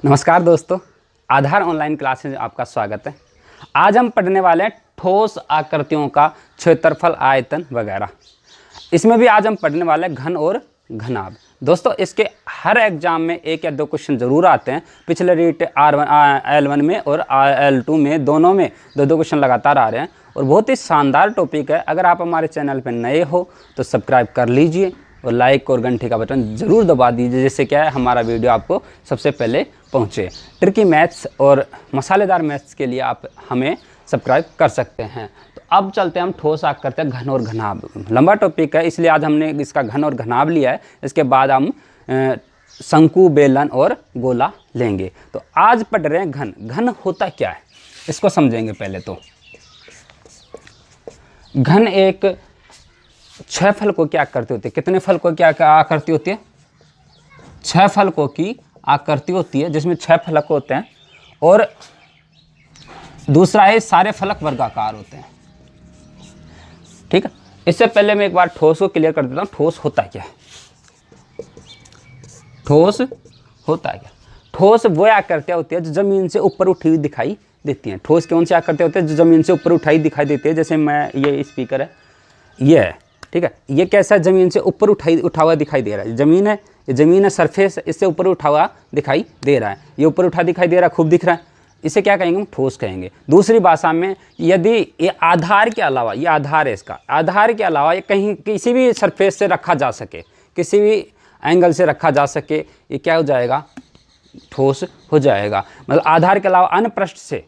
नमस्कार दोस्तों, आधार online classes में आपका स्वागत है। आज हम पढ़ने वाले हैं ठोस आकृतियों का क्षेत्रफल, आयतन वगैरह। इसमें भी आज हम पढ़ने वाले हैं घन और घनाभ। दोस्तों, इसके हर एग्जाम में एक या दो क्वेश्चन जरूर आते हैं। पिछले रीट L1 में और L2 में, दोनों में दो क्वेश्चन लगातार आ रहे हैं और बहुत ही शानदार टॉपिक है। अगर आप हमारे चैनल पर नए हो तो सब्सक्राइब कर लीजिए और लाइक और घंटे का बटन ज़रूर दबा दीजिए, जिससे क्या है हमारा वीडियो आपको सबसे पहले पहुंचे। ट्रिकी मैथ्स और मसालेदार मैथ्स के लिए आप हमें सब्सक्राइब कर सकते हैं। तो अब चलते हैं हम ठोस आकृति, घन और घनाभ। लंबा टॉपिक है, इसलिए आज हमने इसका घन और घनाभ लिया है। इसके बाद हम शंकु, बेलन और गोला लेंगे। तो आज पढ़ रहे हैं घन। घन होता क्या है इसको समझेंगे पहले। तो घन एक 6 फलकों की आकृति होती है। कितने फलकों की आकृति होती है? 6 फलकों की आकृति होती है, जिसमें 6 फलक होते हैं। और दूसरा है सारे फलक वर्गाकार होते हैं। ठीक है, इससे पहले मैं एक बार ठोस को क्लियर कर देता हूँ। ठोस होता क्या है? ठोस होता है क्या? ठोस वो आकृतियाँ होती है जो जमीन से ऊपर उठी हुई दिखाई देती हैं। ठोस कौन सी आकृतियाँ होती है जो जमीन से ऊपर उठाई दिखाई देती है? जैसे मैं, ये स्पीकर है, ये है, ठीक है। ये कैसा है? जमीन से ऊपर उठा हुआ दिखाई दे रहा है। जमीन है, ये जमीन है, सरफेस, इससे ऊपर उठा हुआ दिखाई दे रहा है। ये ऊपर उठा दिखाई दे रहा है, खूब दिख रहा है। इसे क्या कहेंगे? हम ठोस कहेंगे। दूसरी भाषा में, यदि ये आधार के अलावा, ये आधार है इसका, आधार के अलावा ये कहीं किसी भी सरफेस से रखा जा सके, किसी भी एंगल से रखा जा सके, ये क्या हो जाएगा? ठोस हो जाएगा। मतलब आधार के अलावा अन्य पृष्ठ से,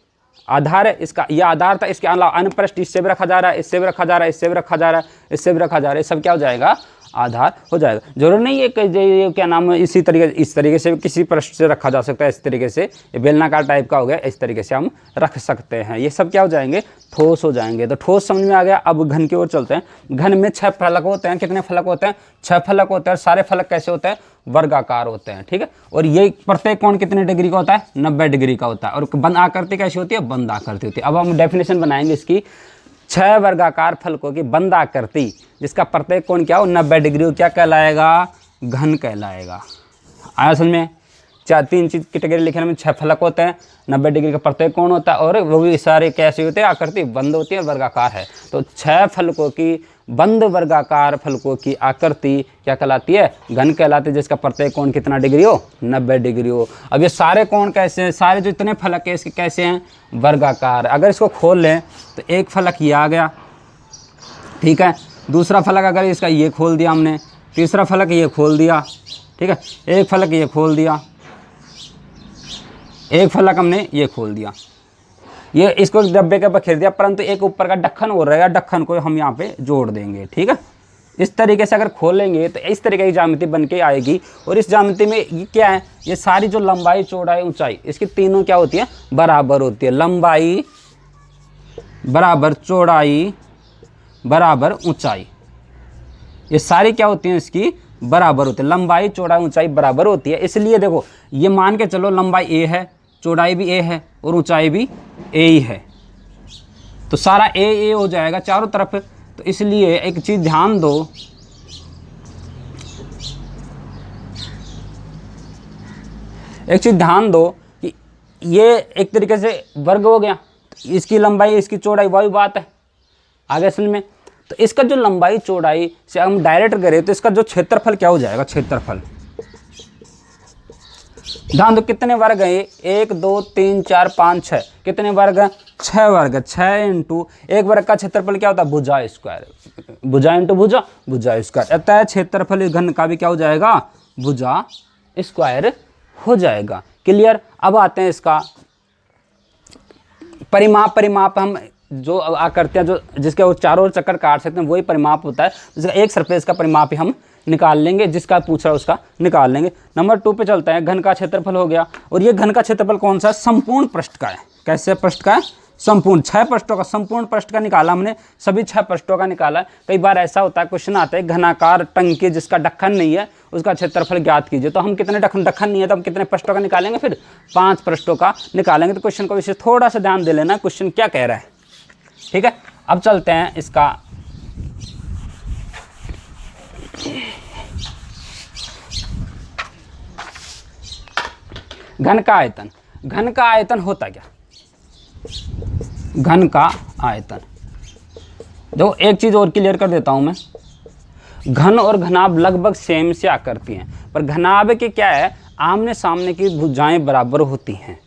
आधार है इसका, यह आधार था, इसके अलावा अन्य पृष्ठ, इससे भी रखा जा रहा है, इससे भी रखा जा रहा है, इससे भी रखा जा रहा है, इससे भी रखा जा रहा है, सब क्या हो जाएगा? आधार हो जाएगा। जरूर नहीं है कि ये क्या नाम है, इसी तरीके, इस तरीके से किसी पृष्ठ से रखा जा सकता है। इस तरीके से ये बेलनाकार टाइप का हो गया, इस तरीके से हम रख सकते हैं। ये सब क्या हो जाएंगे? ठोस हो जाएंगे। तो ठोस समझ में आ गया। अब घन की ओर चलते हैं। घन में 6 फलक होते हैं। कितने फलक होते हैं? 6 फलक होते हैं। सारे फलक कैसे होते हैं? वर्गाकार होते हैं। ठीक है, और ये प्रत्येक कोण कितने डिग्री का होता है? 90 डिग्री का होता है। और बंद आकृति कैसी होती है? बंद आकृति होती है। अब हम डेफिनेशन बनाएंगे इसकी। 6 वर्गाकार फलकों की बंद आकृति जिसका प्रत्येक कोण क्या हो? 90 डिग्री हो, क्या कहलाएगा? घन कहलाएगा। आया समझ में? 3 चीज कैटेगरी लिखने में 6 फलक होते हैं, 90 डिग्री का प्रत्येक कोण होता है, और वो भी सारे कैसे होते हैं? आकृति बंद होती है, वर्गाकार है। तो 6 फलकों की बंद वर्गाकार फलकों की आकृति क्या कहलाती है? घन कहलाती है, जिसका प्रत्येक कोण कितना डिग्री हो? 90 डिग्री हो। अब ये सारे कोण कैसे हैं? सारे जो इतने फलक है इसके कैसे हैं? वर्गाकार। अगर इसको खोल लें तो एक फलक ये आ गया, ठीक है। दूसरा फलक अगर इसका ये खोल दिया हमने, तीसरा फलक ये खोल दिया, ठीक है। एक फलक ये खोल दिया, एक फलक हमने ये खोल दिया। ये इसको डब्बे के ऊपर खेल दिया, परंतु एक ऊपर का ढक्कन हो रहेगा, ढक्कन को हम यहाँ पे जोड़ देंगे। ठीक है, इस तरीके से अगर खोलेंगे तो इस तरीके की ज्यामिति बन के आएगी। और इस ज्यामिति में ये क्या है? ये सारी जो लंबाई, चौड़ाई, ऊंचाई, इसकी तीनों क्या होती है? बराबर होती है। लंबाई बराबर चौड़ाई बराबर ऊंचाई, ये सारी क्या होती है? इसकी बराबर होती है। लंबाई, चौड़ाई, ऊंचाई बराबर होती है। इसलिए देखो, ये मान के चलो लंबाई ए है, चौड़ाई भी ए है और ऊंचाई भी ए ही है, तो सारा ए हो जाएगा चारों तरफ। तो इसलिए एक चीज ध्यान दो, एक चीज ध्यान दो कि ये एक तरीके से वर्ग हो गया, इसकी लंबाई, इसकी चौड़ाई, वही बात है। आगे समझ में? तो इसका जो लंबाई चौड़ाई से हम डायरेक्ट करें तो इसका जो क्षेत्रफल क्या हो जाएगा? क्षेत्रफल। ध्यान दो, कितने वर्ग है? 1 2 3 4 5 6। कितने वर्ग है? 6 वर्ग। 6 इंटू एक वर्ग का क्षेत्रफल क्या होता है? भुजा स्क्वायर। भुजा इंटू भुजा, भुजा स्क्वायर। अतः क्षेत्रफल इस घन का भी क्या हो जाएगा? भुजा स्क्वायर हो जाएगा। क्लियर? अब आते हैं इसका परिमाप। परिमाप हम जो आकृतियाँ जो जिसके वो चारों ओर चक्कर काट सकते हैं वही परिमाप होता है। जिसका एक सरफेस का परिमाप ही हम निकाल लेंगे, जिसका पूछ रहा है उसका निकाल लेंगे। नंबर 2 पे चलते हैं। घन का क्षेत्रफल हो गया, और ये घन का क्षेत्रफल कौन सा है? संपूर्ण पृष्ठ का है। कैसे पृष्ठ का है? संपूर्ण। 6 पृष्ठों का, संपूर्ण पृष्ठ का निकाला हमने, सभी 6 पृष्ठों का निकाला। कई बार ऐसा होता है, क्वेश्चन आता है घनाकार टंकी जिसका ढक्कन नहीं है उसका क्षेत्रफल ज्ञात कीजिए। तो हम कितने ढक्कन नहीं है तो हम कितने पृष्ठों का निकालेंगे? फिर 5 पृष्ठों का निकालेंगे। तो क्वेश्चन को विषय थोड़ा सा ध्यान दे लेना, क्वेश्चन क्या कह रहा है। ठीक है, अब चलते हैं इसका घन का आयतन, घन का आयतन होता क्या, घन का आयतन, देखो एक चीज़ और क्लियर कर देता हूं मैं, घन और घनाभ लगभग सेम से आकृति हैं, पर घनाभ के क्या है, आमने सामने की भुजाएं बराबर होती हैं,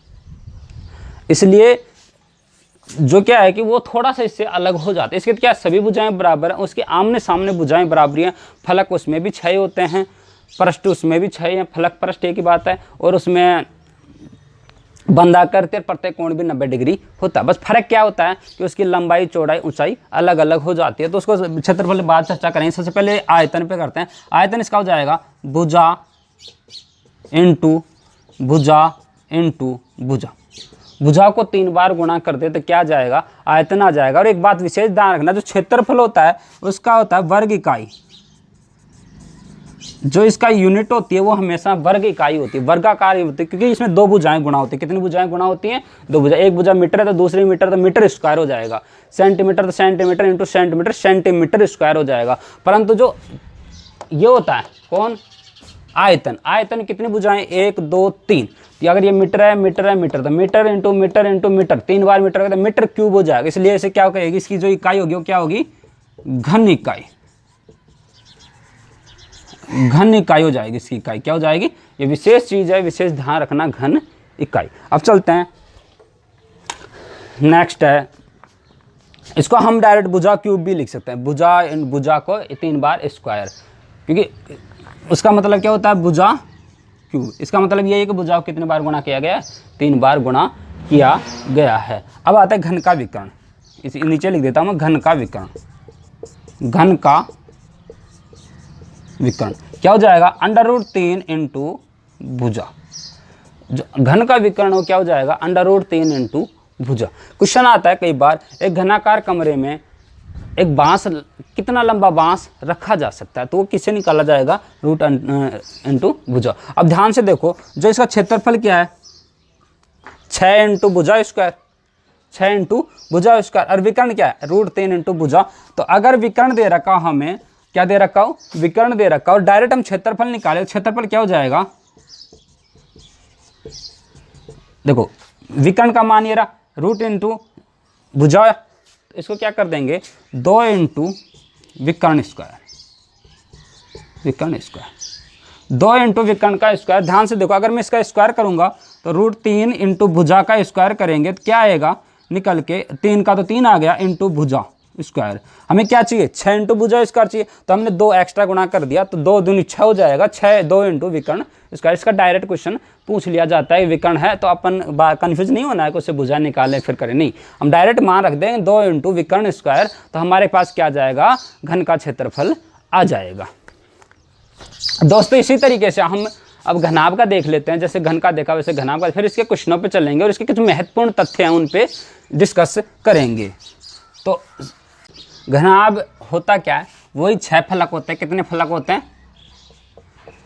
इसलिए जो क्या है कि वो थोड़ा सा इससे अलग हो जाता है। इसके क्या सभी भुजाएं बराबर हैं, उसके आमने सामने भुजाएं बराबरी हैं, फलक उसमें भी 6 होते हैं, पृष्ठ उसमें भी 6 हैं, फलक पृष्ठ एक ही बात है, और उसमें बंधाकर प्रत्येक कोण भी 90 डिग्री होता है। बस फर्क क्या होता है कि उसकी लंबाई चौड़ाई ऊंचाई अलग अलग हो जाती है। तो उसको क्षेत्रफल बाद चर्चा करेंगे। सबसे पहले आयतन पे करते हैं। आयतन इसका हो जाएगा भुजा इंटू भुजा इंटू भुजा, भुजा को 3 बार गुणा कर दे तो क्या आ जाएगा, आयतन आ जाएगा। और एक बात विशेष ध्यान रखना, जो क्षेत्रफल होता है उसका होता है वर्ग इकाई, जो इसका यूनिट होती है वो हमेशा वर्ग इकाई होती है, वर्गाकार होती है, क्योंकि इसमें 2 भुजाएं गुणा होती है। कितनी भुजाएं गुणा होती हैं, 2 भुजा, एक भुजा मीटर है तो दूसरी मीटर, तो मीटर स्क्वायर हो जाएगा, सेंटीमीटर तो centimetre into centimetre, centimetre square हो जाएगा। परंतु जो ये होता है कौन, आयतन, आयतन कितनी भुजाएं, 1 2 3, तो अगर ये मीटर है मीटर है मीटर, तो metre into metre into metre, 3 बार मीटर तो मीटर क्यूब हो जाएगा। इसलिए इसे क्या कहेगी, इसकी जो इकाई होगी वो क्या होगी, घन इकाई, घन इकाई हो जाएगी। इसकी इकाई क्या हो जाएगी, ये विशेष चीज है, विशेष ध्यान रखना, घन इकाई। अब चलते हैं नेक्स्ट है, इसको हम डायरेक्ट भुजा क्यूब भी लिख सकते हैं, भुजा भुजा को 3 बार स्क्वायर, क्योंकि उसका मतलब क्या होता है भुजा क्यूब, इसका मतलब ये है कि भुजा को कितने बार गुणा किया गया है, 3 बार गुणा किया गया है। अब आता है घन का विकर्ण, इस नीचे लिख देता हूं मैं, घन का विकर्ण, घन का विकर्ण क्या हो जाएगा, √3 इंटू भुजा, जो घन का विकर्ण हो क्या हो जाएगा, √3 इंटू भुजा। क्वेश्चन आता है कई बार, एक घनाकार कमरे में एक बांस, कितना लंबा बांस रखा जा सकता है, तो वो किससे निकाला जाएगा, रूट इंटू भुजा। अब ध्यान से देखो, जो इसका क्षेत्रफल क्या है, 6 इंटू भुजा स्क्वायर, 6 इंटू भुजा स्क्वायर, और विकर्ण क्या है, √3 इंटू भुजा। तो अगर विकर्ण दे रखा हमें, क्या दे रखा हो, विकर्ण दे रखा हो, डायरेक्ट हम क्षेत्रफल निकाले, क्षेत्रफल क्या हो जाएगा, देखो विकर्ण का मान ये रहा, रूट इंटू भुजा, तो इसको क्या कर देंगे, 2 इंटू विकर्ण स्क्वायर, विकर्ण स्क्वायर, 2 इंटू विकर्ण का स्क्वायर। ध्यान से देखो, अगर मैं इसका स्क्वायर करूंगा तो √3 इंटू भुजा का स्क्वायर करेंगे तो क्या आएगा निकल के, 3 का तो 3 आ गया, इंटू भुजा स्क्वायर। हमें क्या चाहिए, 6 इंटू भुजा स्क्वायर चाहिए, तो हमने 2 एक्स्ट्रा गुणा कर दिया, तो 2 दूनी 6 हो जाएगा, 6 2 इंटू विकर्ण स्क्वायर। इसका डायरेक्ट क्वेश्चन पूछ लिया जाता है, विकर्ण है तो अपन कंफ्यूज नहीं होना है कि उससे भुजा निकालें फिर करें, नहीं, हम डायरेक्ट मान रख देंगे 2 इंटू विकर्ण स्क्वायर, तो हमारे पास क्या आ जाएगा, घन का क्षेत्रफल आ जाएगा। दोस्तों इसी तरीके से हम अब घनाभ का देख लेते हैं, जैसे घन का देखा वैसे घनाभ का, फिर इसके क्वेश्चनों पे चलेंगे और इसके कुछ महत्वपूर्ण तथ्य हैं उन पे डिस्कस करेंगे। तो घनाभ होता क्या है, वही 6 फलक होते हैं। कितने फलक होते हैं,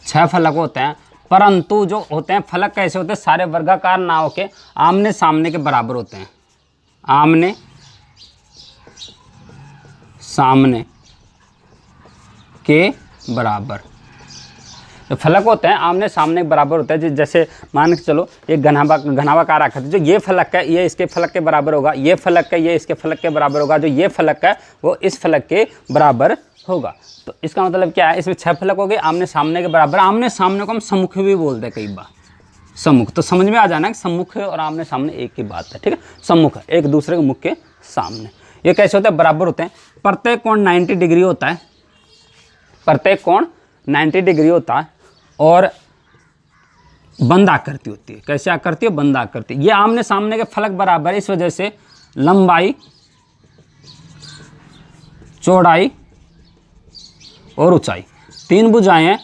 6 फलक होते हैं, परंतु जो होते हैं फलक कैसे होते हैं, सारे वर्गाकार ना होके आमने सामने के बराबर होते हैं, आमने सामने के बराबर जो फलक होते हैं आमने सामने के बराबर होते हैं। जैसे मान के चलो ये घनाभाकार आकृति, जो ये फलक है ये इसके फलक के बराबर होगा, ये फलक है ये इसके फलक के बराबर होगा, जो ये फलक है वो इस फलक के बराबर होगा। तो इसका मतलब क्या है, इसमें 6 फलक हो गए आमने सामने के बराबर। आमने सामने को हम सम्मुख भी बोलते हैं कई बार, सम्मुख, तो समझ में आ जाना है कि सम्मुख और आमने सामने एक ही बात है, ठीक है, सम्मुख एक दूसरे के मुख के सामने। ये कैसे होता है, बराबर होते हैं, प्रत्येक कोण 90 डिग्री होता है, प्रत्येक कोण 90 डिग्री होता है, और बंद आकृति होती है। कैसे आकृति है, बंद आकृति। ये आमने सामने के फलक बराबर है, इस वजह से लंबाई चौड़ाई और ऊंचाई 3 भुजाएं हैं,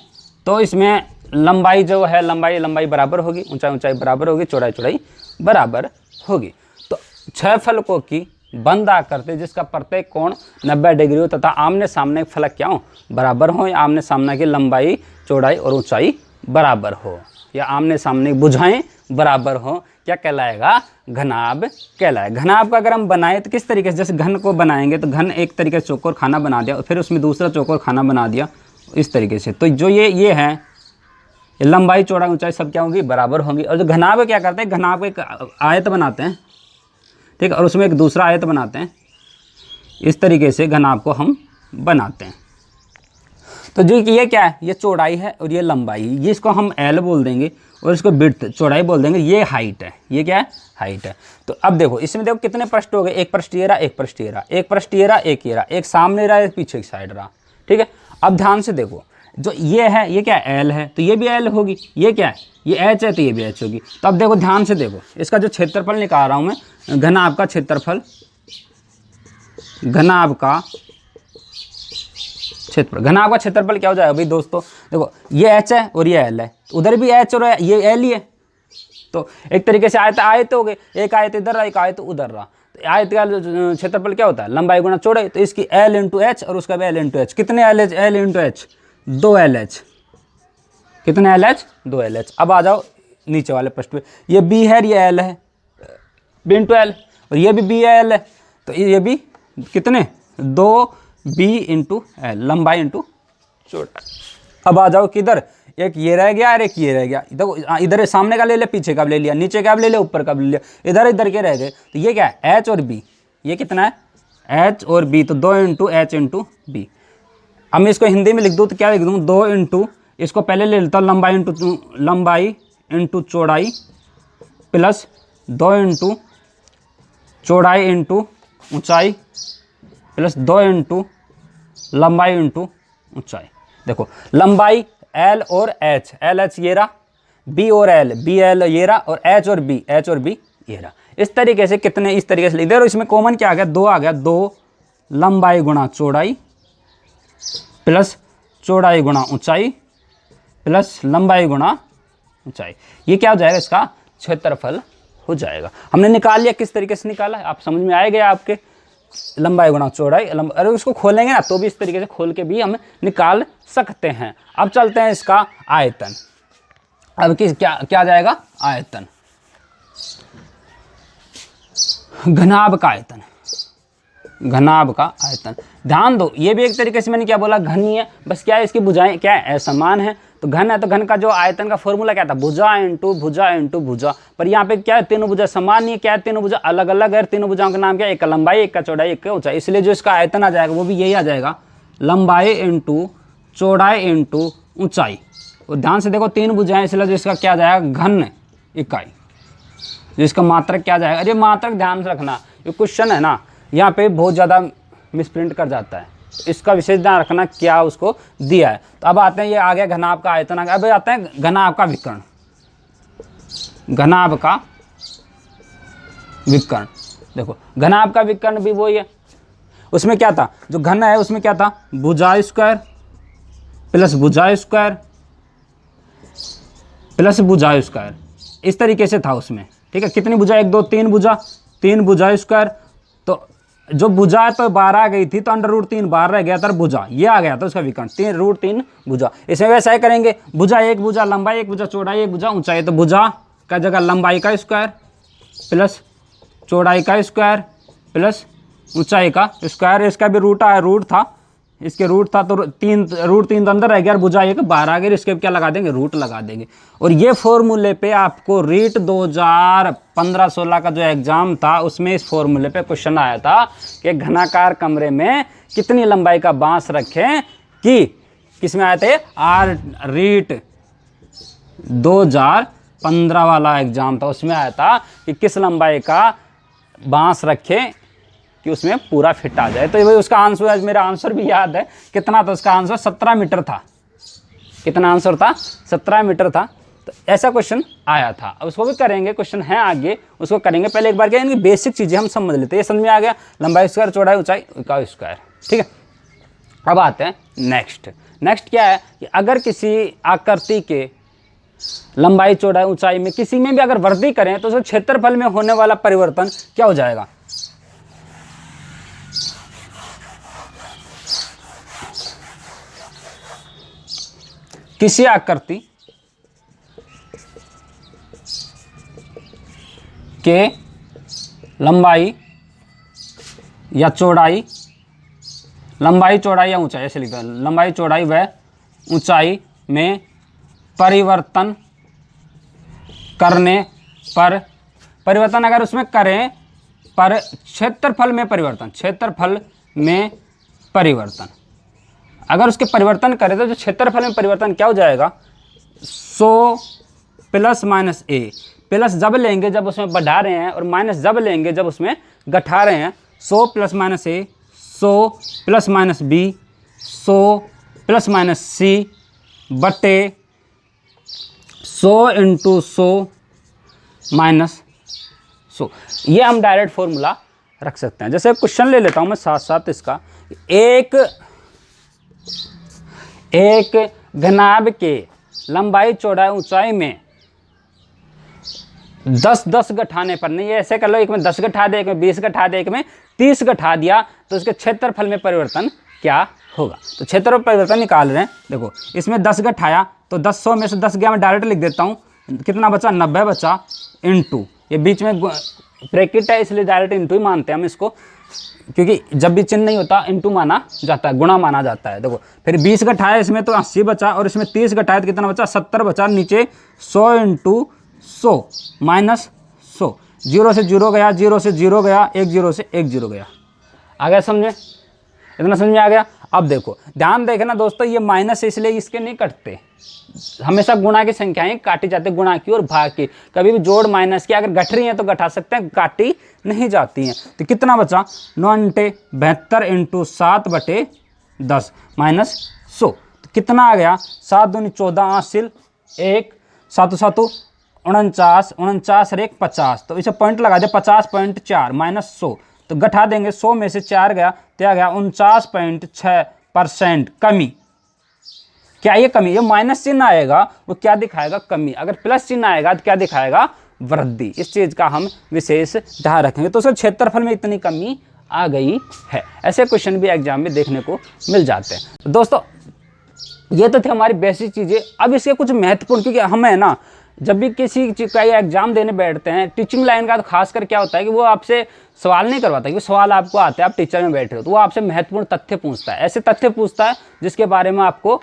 तो इसमें लंबाई जो है लंबाई बराबर होगी, ऊंचाई बराबर होगी, चौड़ाई बराबर होगी। तो 6 फलकों की बंद आकृति जिसका प्रत्येक कोण 90 डिग्री हो तथा आमने सामने फलक क्या हो, बराबर हो, या आमने सामने की लंबाई चौड़ाई और ऊंचाई बराबर हो, या आमने सामने भुजाएं बराबर हो, क्या कहलाएगा, घनाभ कहलाएगा। घनाभ का अगर हम बनाए तो किस तरीके से, जैसे घन को बनाएंगे तो घन एक तरीके से चौकोर खाना बना दिया और फिर उसमें दूसरा चौकोर खाना बना दिया इस तरीके से। तो जो ये है लंबाई चौड़ाई ऊंचाई सब क्या होंगी, बराबर होंगी। और जो घनाभ क्या करते हैं, घनाभ एक आयत बनाते हैं, ठीक है, और उसमें एक दूसरा आयत बनाते हैं। इस तरीके से घनाभ को हम बनाते हैं। तो जो ये क्या है, ये चौड़ाई है और ये लंबाई है, ये इसको हम एल बोल देंगे और इसको विड्थ चौड़ाई बोल देंगे। ये हाइट है, ये क्या है, हाइट है। तो अब देखो इसमें देखो कितने पृष्ठ हो गए, एक पृष्ठ ये रहा, एक पृष्ठ ये रहा, एक पृष्ठ ये रहा, एक ये रहा, एक सामने रहा, एक पीछे की साइड रहा, ठीक है। अब ध्यान से देखो, जो ये है ये क्या है, एल है, तो ये भी एल होगी। ये क्या है, ये एच है, तो ये भी एच होगी। तो अब देखो ध्यान से देखो, इसका जो क्षेत्रफल निकाल रहा हूँ मैं, घनाभ का क्षेत्रफल, घनाभ का क्षेत्रफल, घनाभ का क्षेत्रफल क्या हो जाएगा भाई दोस्तों, देखो ये एच है और ये एल है, उधर भी एच और ये एल ही है। तो एक तरीके से आयत आयत हो गए, एक आयत इधर रहा, एक आयत उधर रहा। तो आयत का क्षेत्रफल क्या होता है, लंबाई गुणा चौड़ाई। तो इसकी एल इंटू एच और उसका भी एल इंटू एच। कितने L H, L into H, 2 L H. कितने एल एच, 2 एल एच। अब आ जाओ नीचे वाले पृष्ठ पे, ये बी है, ये एल है, बी इंटू एल, और ये भी बी एल है, तो ये भी कितने, 2 बी इंटू एल, लंबाई इंटू चौड़ाई। अब आ जाओ किधर, एक ये रह गया और एक ये रह गया। देखो इधर सामने का ले लिया, पीछे का ले लिया, नीचे का ले लिया, ऊपर का ले लिया, इधर इधर के रह गए। तो ये क्या है, एच और बी। ये कितना है, एच और बी, तो 2 इंटू एच इंटू बी। अब मैं इसको हिंदी में लिख दूँ तो क्या लिख दूँ, 2 इंटू, इसको पहले ले लेता हूँ, लंबाई इंटू चौड़ाई प्लस 2 इंटू चौड़ाई इंटू ऊंचाई प्लस 2 इंटू लंबाई इंटू ऊंचाई। देखो लंबाई एल और एच, एल एच ये रहा, बी और एल, बी एल ये रहा, और एच और बी, एच और बी ये रहा। इस तरीके से कितने, इस तरीके से लिख दे। और इसमें कॉमन क्या आ गया, 2 आ गया, 2 लंबाई गुणा चौड़ाई प्लस चौड़ाई गुणा ऊंचाई प्लस लंबाई गुणा ऊंचाई। ये क्या हो जाएगा, इसका क्षेत्रफल हो जाएगा। हमने निकाल लिया, किस तरीके से निकाला है आप समझ में आए गया आपके, लंबाई गुणा चौड़ाई। अरे उसको खोलेंगे ना तो भी इस तरीके से खोल के भी हम निकाल सकते हैं। अब चलते हैं इसका आयतन। अब किस क्या क्या जाएगा, आयतन, घनाभ का आयतन, घनाभ का आयतन। ध्यान दो, ये भी एक तरीके से मैंने क्या बोला, घन ही है, बस क्या है इसकी भुजाएं क्या है, असमान है। तो घन है, तो घन का जो आयतन का फॉर्मूला क्या था, भुजा इंटू भुजा इंटू भुजा। पर यहाँ पे क्या है, तीनों भुजा समान नहीं है, क्या है, तीनों भुजा अलग अलग है। तीनों भुजाओं का नाम क्या है, एक का लंबाई, एक का चौड़ाई, एक का ऊंचाई। इसलिए जो इसका आयतन आ जाएगा वो भी यही आ जाएगा, लंबाई इंटू चौड़ाई इंटू ऊंचाई। और ध्यान से देखो 3 भुजाएं, इसलिए जो इसका क्या जाएगा, घन इकाई, जिसका मात्रक क्या जाएगा। अरे मात्रक ध्यान से रखना, ये क्वेश्चन है ना, यहाँ पे बहुत ज़्यादा मिसप्रिंट कर जाता है, इसका विशेष ध्यान रखना क्या उसको दिया है। तो अब आते हैं, ये आ गया घनाभ का आयतन आ गया। अब आते हैं घनाभ का विकर्ण, घनाभ का विकर्ण। देखो घनाभ का विकर्ण भी वही है, उसमें क्या था, जो घन है उसमें क्या था, भुजा स्क्वायर प्लस भुजा स्क्वायर प्लस भुजा स्क्वायर, इस तरीके से था उसमें, ठीक है। कितनी भुजा, 1 2 3 भुजा, 3 भुजा स्क्वायर। तो जो भुजा तो 12 आ गई थी, तो √3 बाहर रह गया था, भुजा ये आ गया था उसका विकर्ण, 3√3 भुजा। इसमें वैसा ही करेंगे, भुजा 1 भुजा लंबाई, 1 भुजा चौड़ाई, 1 भुजा ऊंचाई। तो भुजा का जगह लंबाई का स्क्वायर प्लस चौड़ाई का स्क्वायर प्लस ऊंचाई का स्क्वायर। इसका भी रूट था, इसके रूट था, तो √3 तो अंदर रह गया, और भुजा 1 बाहर आ गई, इसके क्या लगा देंगे, रूट लगा देंगे। और ये फॉर्मूले पे आपको रीट 2015-16 का जो एग्जाम था उसमें इस फॉर्मूले पे क्वेश्चन आया था कि घनाकार कमरे में कितनी लंबाई का बांस रखें, कि किसमें आए थे, रीट 2015 वाला एग्जाम था, उसमें आया था कि किस लंबाई का बांस रखें कि उसमें पूरा फिट आ जाए। तो ये उसका आंसर, मेरा आंसर भी याद है, कितना था उसका आंसर, 17 मीटर था। कितना आंसर था, 17 मीटर था। तो ऐसा क्वेश्चन आया था। अब उसको भी करेंगे, क्वेश्चन है आगे, उसको करेंगे। पहले एक बार क्या, इनकी बेसिक चीज़ें हम समझ लेते हैं। ये समझ में आ गया, लंबाई स्क्वायर, चौड़ाई ऊंचाई का स्क्वायर, ठीक है। अब आते हैं नेक्स्ट क्या है कि अगर किसी आकृति के लंबाई चौड़ाई ऊंचाई में किसी में भी अगर वृद्धि करें तो उसके क्षेत्रफल में होने वाला परिवर्तन क्या हो जाएगा। किसी आकृति के लंबाई या चौड़ाई, लंबाई चौड़ाई या ऊंचाई, ऐसे लिखा है, लंबाई चौड़ाई व ऊंचाई में परिवर्तन करने पर, परिवर्तन अगर उसमें करें पर क्षेत्रफल में परिवर्तन, क्षेत्रफल में परिवर्तन, अगर उसके परिवर्तन करें तो जो क्षेत्रफल में परिवर्तन क्या हो जाएगा, 100 प्लस माइनस ए, प्लस जब लेंगे जब उसमें बढ़ा रहे हैं और माइनस जब लेंगे जब उसमें घटा रहे हैं। 100 plus minus a, 100 plus minus b, 100 plus minus c बटे 100 इंटू 100 माइनस 100। ये हम डायरेक्ट फॉर्मूला रख सकते हैं। जैसे क्वेश्चन ले लेता हूं मैं साथ साथ इसका, एक घनाभ के लंबाई चौड़ाई ऊंचाई में 10 घटाने पर, नहीं ऐसे कर लो, एक में 10 घटा दे, एक में 20 घटा दे, एक में 30 घटा दिया, तो उसके क्षेत्रफल में परिवर्तन क्या होगा। तो क्षेत्रफल परिवर्तन निकाल रहे हैं। देखो इसमें 10 घटाया तो 10, 100 में से 10 गया, मैं डायरेक्ट लिख देता हूँ, कितना बचा 90 बचा, इंटू ये बीच में ब्रैकेट है इसलिए डायरेक्ट इंटू ही मानते हैं हम इसको, क्योंकि जब भी चिन्ह नहीं होता इंटू माना जाता है, गुणा माना जाता है। देखो फिर 20 घटाया इसमें तो 80 बचा, और इसमें 30 घटाया तो कितना बचा 70 बचा, नीचे 100 इंटू 100 माइनस 100, 0 से 0 गया, 0 से 0 गया, 1 0 से 1 0 गया। आ गया समझे, इतना समझ में आ गया। अब देखो ध्यान देखना दोस्तों, ये माइनस है इसलिए इसके नहीं कटते, हमेशा गुणा की संख्याएं काटी जाती है, गुणा की और भाग की, कभी भी जोड़ माइनस की, अगर घट रही हैं तो घटा सकते हैं, काटी नहीं जाती हैं। तो कितना बचा 9 × 72 इंटू 7 बटे 10 माइनस 100, तो कितना आ गया 7 दूनी 14, हासिल 1, 7 7 49, 49 और 1 50, तो इसे पॉइंट लगा दे 50.4 माइनस 100, तो घटा देंगे 100 में से 4 गया तो आ गया 49.6% कमी। क्या ये कमी, ये माइनस चिन्ह आएगा वो क्या दिखाएगा, कमी, अगर प्लस चिन्ह आएगा तो क्या दिखाएगा, वृद्धि। इस चीज़ का हम विशेष ध्यान रखेंगे। तो उसके क्षेत्रफल में इतनी कमी आ गई है। ऐसे क्वेश्चन भी एग्जाम में देखने को मिल जाते हैं। तो दोस्तों ये तो थे हमारी बेसिक चीज़ें। अब इसके कुछ महत्वपूर्ण, क्योंकि हम है ना जब भी किसी चीज़ का एग्जाम देने बैठते हैं, टीचिंग लाइन का तो खासकर क्या होता है कि वो आपसे सवाल नहीं करवाता, क्योंकि सवाल आपको आते हैं, आप टीचर में बैठे हो, तो वो आपसे महत्वपूर्ण तथ्य पूछता है, ऐसे तथ्य पूछता है जिसके बारे में आपको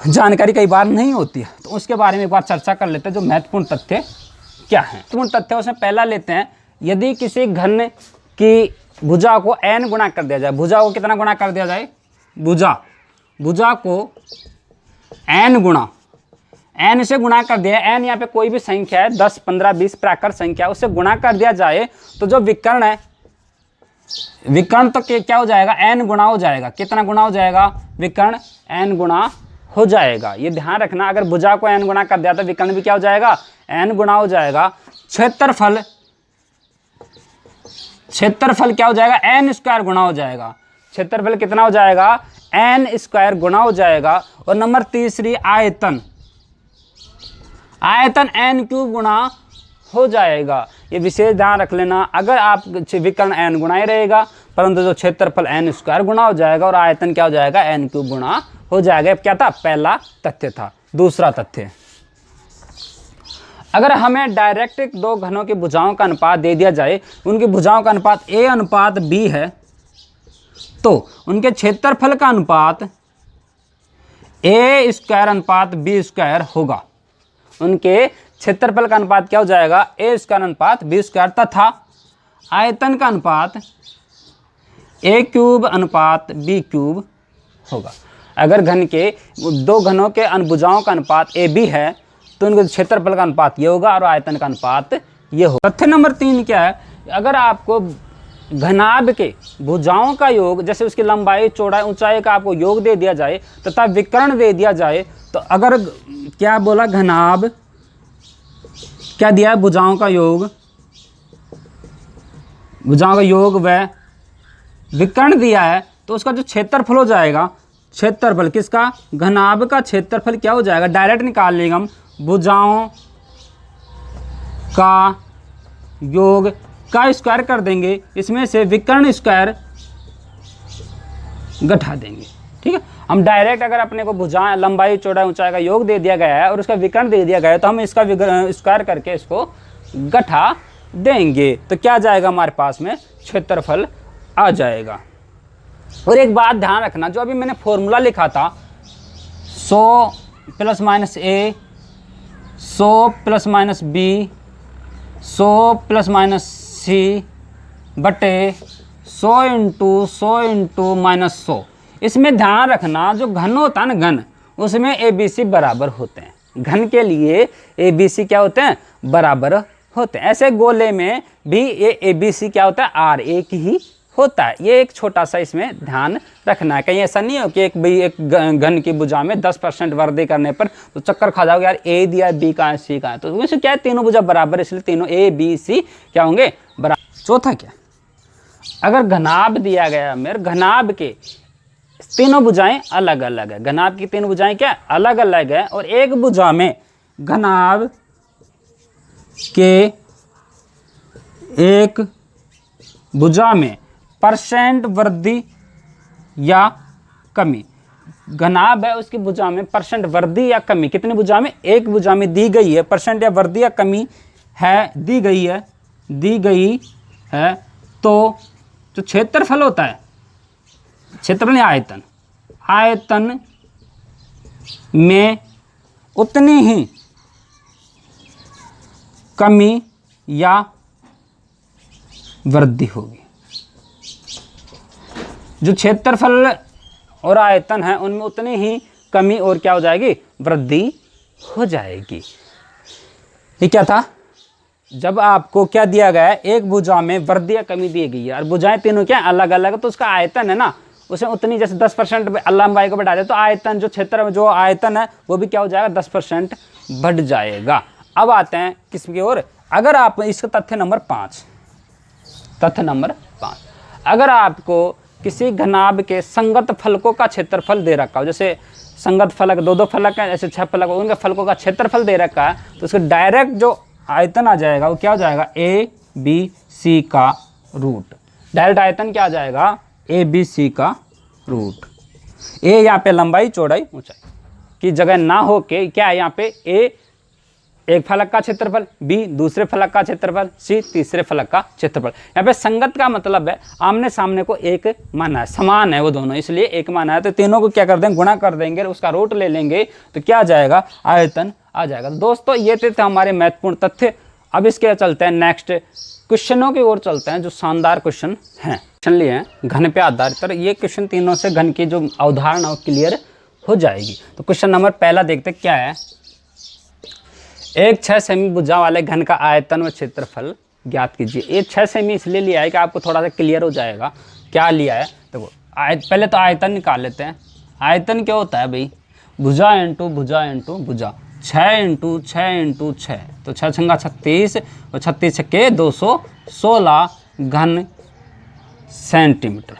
जानकारी कई बार नहीं होती है। तो उसके बारे में एक बार चर्चा कर लेते हैं, जो महत्वपूर्ण तथ्य क्या है। महत्वपूर्ण तथ्य उसमें पहला लेते हैं, यदि किसी घन की भुजा को n गुणा कर दिया जाए, भुजा को कितना गुणा कर दिया जाए, भुजा को n गुणा, n से गुणा कर दिया, n यहाँ पे कोई भी संख्या है, 10 15 20 प्राकृत संख्या, उससे गुणा कर दिया जाए तो जो विकर्ण है, विकर्ण तो क्या हो जाएगा, n गुणा हो जाएगा। कितना गुणा हो जाएगा, विकर्ण n गुणा हो जाएगा। ये ध्यान रखना, अगर भुजा को n गुणा कर दिया तो विकर्ण भी क्या हो जाएगा, n गुणा हो जाएगा। क्षेत्रफल क्या हो जाएगा, n² गुणा हो जाएगा। क्षेत्रफल कितना हो जाएगा, n² गुणा हो जाएगा। और नंबर तीसरी आयतन n³ गुणा हो जाएगा। ये विशेष ध्यान रख लेना, अगर आप विकर्ण n गुणा ही रहेगा, परंतु जो क्षेत्रफल n² गुणा हो जाएगा और आयतन क्या हो जाएगा, n³ गुणा हो जाएगा। क्या था, पहला तथ्य था। दूसरा तथ्य, अगर हमें डायरेक्ट दो घनों की भुजाओं का अनुपात दे दिया जाए, उनकी भुजाओं का अनुपात a अनुपात b है, तो उनके क्षेत्रफल का अनुपात a² अनुपात b² होगा। उनके क्षेत्रफल का अनुपात क्या हो जाएगा, a² अनुपात b², तथा आयतन का अनुपात a³ अनुपात b³ होगा। अगर घन के दो घनों के भुजाओं का अनुपात ab है तो उनके क्षेत्रफल का अनुपात ये होगा और आयतन का अनुपात ये होगा। तथ्य नंबर 3 क्या है, अगर आपको घनाभ के भुजाओं का योग, जैसे उसकी लंबाई चौड़ाई ऊंचाई का आपको योग दे दिया जाए तथा विकर्ण दे दिया जाए, तो अगर क्या बोला, घनाभ क्या दिया है, भुजाओं का योग, भुजाओं का योग व विकर्ण दिया है, तो उसका जो क्षेत्रफल हो जाएगा, क्षेत्रफल किसका, घनाभ का क्षेत्रफल क्या हो जाएगा, डायरेक्ट निकाल लेंगे हम, भुजाओं का योग का स्क्वायर कर देंगे, इसमें से विकर्ण स्क्वायर घटा देंगे। ठीक है, हम डायरेक्ट अगर अपने को भुजा लंबाई चौड़ाई ऊंचाई का योग दे दिया गया है और उसका विकर्ण दे दिया गया है, तो हम इसका स्क्वायर करके इसको घटा देंगे, तो क्या जाएगा हमारे पास में, क्षेत्रफल आ जाएगा। और एक बात ध्यान रखना, जो अभी मैंने फॉर्मूला लिखा था 100 plus minus a, 100 plus minus b, 100 plus minus c बटे 100 इंटू माइनस 100। इसमें ध्यान रखना जो घन होता है ना घन, उसमें ए बी सी बराबर होते हैं। घन के लिए ए बी सी क्या होते हैं, बराबर होते हैं। ऐसे गोले में भी ये ए बी सी क्या होता है, आर एक ही होता है। ये एक छोटा सा इसमें ध्यान रखना है। कहीं ऐसा नहीं हो कि एक घन की भुजा में 10% वृद्धि करने पर तो चक्कर खा जाओगे यार, ए दिया बी कहाँ है सी कहाँ है। तो वैसे क्या है, तीनों भुजा बराबर है, इसलिए तीनों ए बी सी क्या होंगे, बराबर। चौथा क्या, अगर घनाभ दिया गया मेरे, घनाभ के तीनों भुजाएं अलग अलग है, घनाभ की तीनों भुजाएं क्या अलग अलग है, और एक भुजा में घनाभ के एक भुजा में परसेंट वृद्धि या कमी, घनाभ है उसकी भुजा में परसेंट वृद्धि या कमी, कितनी भुजा में, एक भुजा में दी गई है, परसेंट या वृद्धि या कमी है, दी गई है। तो जो क्षेत्रफल होता है, क्षेत्रफल या आयतन में उतनी ही कमी या वृद्धि होगी। जो क्षेत्रफल और आयतन है उनमें उतनी ही कमी और क्या हो जाएगी, वृद्धि हो जाएगी। ये क्या था, जब आपको क्या दिया गया है, एक भुजा में वृद्धि या कमी दी गई है और भुजाएं तीनों क्या अलग अलग, तो उसका आयतन है ना, उसे उतनी जैसे 10% लंबाई को बढ़ा दे तो आयतन जो क्षेत्र जो आयतन है वो भी क्या हो जाएगा, 10% बढ़ जाएगा। अब आते हैं किसकी ओर, अगर आप इसका तथ्य नंबर 5, अगर आपको किसी घनाभ के संगत फलकों का क्षेत्रफल दे रखा हो, जैसे संगत फलक 2-2 फलक है, ऐसे 6 फलक, उनके फलकों का क्षेत्रफल दे रखा है, तो उसका डायरेक्ट जो आयतन आ जाएगा वो क्या हो जाएगा, ए बी सी का रूट। डायरेक्ट आयतन क्या आ जाएगा, ए बी सी का रूट। ए यहाँ पे लंबाई चौड़ाई ऊंचाई की जगह ना हो के क्या है, यहाँ पे ए एक फलक का क्षेत्रफल, बी दूसरे फलक का क्षेत्रफल, सी तीसरे फलक का क्षेत्रफल। यहाँ पे संगत का मतलब है आमने सामने को एक माना है, समान है वो दोनों, इसलिए एक माना है। तो तीनों को क्या कर देंगे, गुणा कर देंगे, उसका रूट ले लेंगे, तो क्या आ जाएगा, आयतन आ जाएगा। दोस्तों ये थे हमारे महत्वपूर्ण तथ्य। अब इसके चलते हैं नेक्स्ट क्वेश्चनों की ओर चलते हैं, जो शानदार क्वेश्चन हैं। क्वेश्चन लिए हैं घन पे आधारित, ये क्वेश्चन तीनों से घन की जो अवधारणा वो क्लियर हो जाएगी। तो क्वेश्चन नंबर पहला देखते क्या है, एक 6 सेमी भुजा वाले घन का आयतन व क्षेत्रफल ज्ञात कीजिए। ये 6 सेमी इसलिए लिया है कि आपको थोड़ा सा क्लियर हो जाएगा क्या लिया है। देखो पहले तो आयतन निकाल लेते हैं। आयतन क्या होता है भाई, भुजा इंटू भुजा इंटू भुजा, 6 इंटू 6 इंटू 6, तो 6 छंगा 36 और 36 छक्के 216 घन सेंटीमीटर,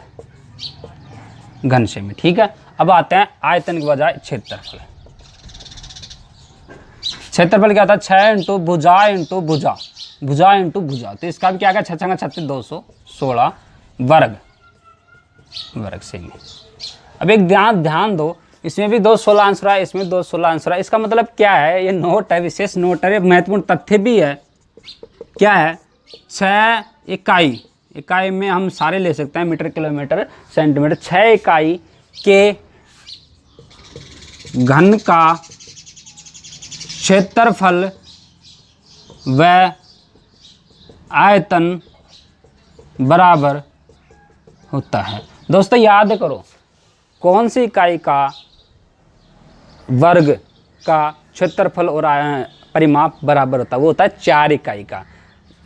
घन सेमी। ठीक है, अब आते हैं आयतन के बजाय क्षेत्रफल। क्षेत्रफल क्या था, 6 इंटू भुजा इंटू भुजा, भुजा इंटू भुजा, तो इसका भी क्या है, 6 छंगा 36 216 वर्ग सेमी। अब एक ध्यान दो, इसमें भी 216 आंसर है, इसमें 216 आंसर है। इसका मतलब क्या है, ये नोट है, विशेष नोट है, महत्वपूर्ण तथ्य भी है। क्या है, 6 इकाई में हम सारे ले सकते हैं, मीटर किलोमीटर सेंटीमीटर। 6 इकाई के घन का क्षेत्रफल व आयतन बराबर होता है। दोस्तों याद करो, कौन सी इकाई का वर्ग का क्षेत्रफल और परिमाप बराबर होता है, वो होता है 4 इकाई का।